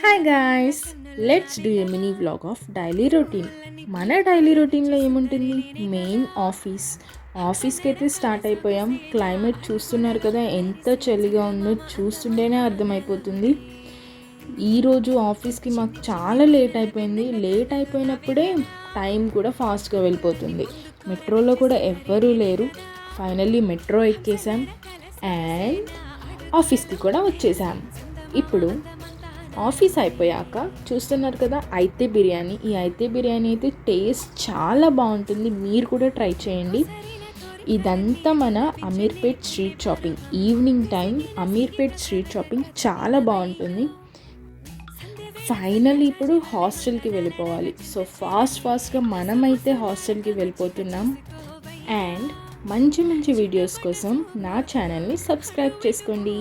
Hi guys, let's do a mini vlog of daily routine. మన daily రొటీన్లో ఏముంటుంది? Main ఆఫీస్కి అయితే స్టార్ట్ అయిపోయాం. క్లైమేట్ చూస్తున్నారు కదా, ఎంత చలిగా ఉందో చూస్తుంటేనే అర్థమైపోతుంది. ఈరోజు ఆఫీస్కి మాకు చాలా లేట్ అయిపోయింది. లేట్ అయిపోయినప్పుడే టైం కూడా ఫాస్ట్గా వెళ్ళిపోతుంది. మెట్రోలో కూడా ఎవ్వరూ లేరు. ఫైనల్లీ మెట్రో ఎక్కేసాం అండ్ ఆఫీస్కి కూడా వచ్చేసాం. ఇప్పుడు ఆఫీస్ అయిపోయాక చూస్తున్నారు కదా అయితే బిర్యానీ. ఈ అయితే బిర్యానీ అయితే టేస్ట్ చాలా బాగుంటుంది, మీరు కూడా ట్రై చేయండి. ఇదంతా మన Ameerpet street shopping. Evening time Ameerpet street shopping చాలా బాగుంటుంది. ఫైనల్ ఇప్పుడు హాస్టల్కి వెళ్ళిపోవాలి. సో ఫాస్ట్గా మనమైతే హాస్టల్కి వెళ్ళిపోతున్నాం. అండ్ మంచి మంచి వీడియోస్ కోసం నా ఛానల్ని సబ్స్క్రైబ్ చేసుకోండి.